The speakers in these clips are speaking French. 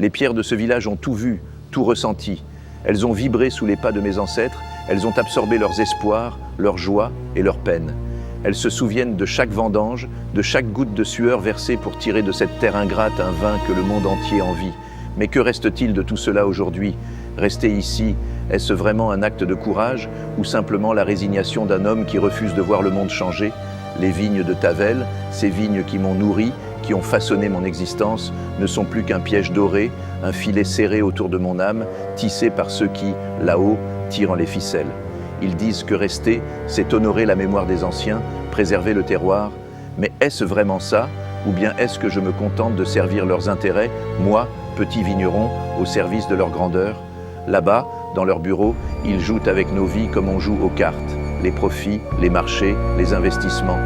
Les pierres de ce village ont tout vu, tout ressenti. Elles ont vibré sous les pas de mes ancêtres, elles ont absorbé leurs espoirs, leurs joies et leurs peines. Elles se souviennent de chaque vendange, de chaque goutte de sueur versée pour tirer de cette terre ingrate un vin que le monde entier envie. Mais que reste-t-il de tout cela aujourd'hui? Rester ici, est-ce vraiment un acte de courage ou simplement la résignation d'un homme qui refuse de voir le monde changer? Les vignes de Tavel, ces vignes qui m'ont nourri, qui ont façonné mon existence, ne sont plus qu'un piège doré, un filet serré autour de mon âme, tissé par ceux qui, là-haut, tirent les ficelles. Ils disent que rester, c'est honorer la mémoire des anciens, préserver le terroir. Mais est-ce vraiment ça? Ou bien est-ce que je me contente de servir leurs intérêts, moi, petit vigneron, au service de leur grandeur? Là-bas, dans leur bureau, ils jouent avec nos vies comme on joue aux cartes. Les profits, les marchés, les investissements.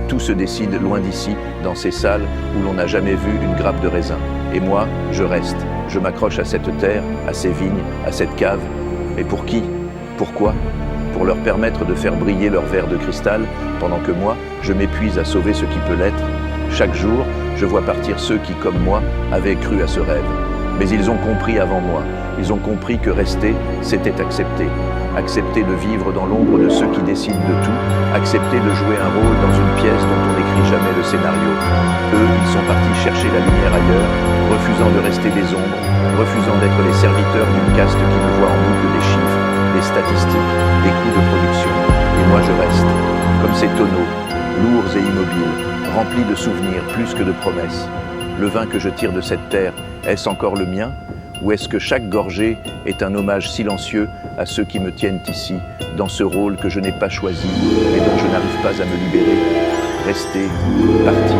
Tout se décide loin d'ici, dans ces salles où l'on n'a jamais vu une grappe de raisin. Et moi, je reste. Je m'accroche à cette terre, à ces vignes, à cette cave. Mais pour qui? Pourquoi? Pour leur permettre de faire briller leur verre de cristal, pendant que moi, je m'épuise à sauver ce qui peut l'être. Chaque jour, je vois partir ceux qui, comme moi, avaient cru à ce rêve. Mais ils ont compris avant moi. Ils ont compris que rester, c'était accepter. Accepter de vivre dans l'ombre de ceux qui décident de tout. Accepter de jouer un rôle dans une pièce dont on n'écrit jamais le scénario. Eux, ils sont partis chercher la lumière ailleurs, refusant de rester des ombres, refusant d'être les serviteurs d'une caste qui ne voit en nous que des chiffres, des statistiques, des coûts de production. Et moi, je reste, comme ces tonneaux, lourds et immobiles, remplis de souvenirs plus que de promesses. Le vin que je tire de cette terre, est-ce encore le mien? Ou est-ce que chaque gorgée est un hommage silencieux à ceux qui me tiennent ici, dans ce rôle que je n'ai pas choisi, mais dont je n'arrive pas à me libérer? Rester, partir.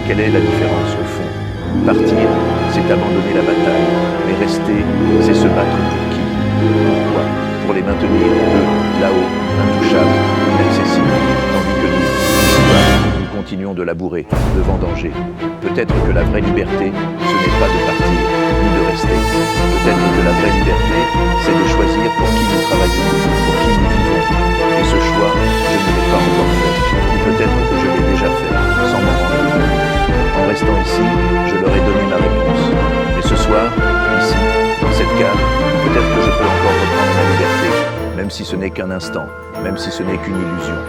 Quelle est la différence au fond? Partir, c'est abandonner la bataille, mais rester, c'est se battre pour qui? Pourquoi? Pour les maintenir, eux, là-haut, intouchables, inaccessibles, tandis que nous, ici-bas, nous continuons de labourer, de vendanger. Peut-être que la vraie liberté, ce n'est pas de partir, ni de rester. Peut-être que la vraie liberté, c'est de choisir pour qui nous travaillons, pour qui nous vivons. Et ce choix, je ne l'ai pas encore fait. Ou peut-être que je l'ai déjà fait, sans m'en rendre compte. En restant ici, je leur ai donné ma réponse. Et ce soir, ici, dans cette cave, peut-être que je peux encore reprendre ma liberté, même si ce n'est qu'un instant, même si ce n'est qu'une illusion.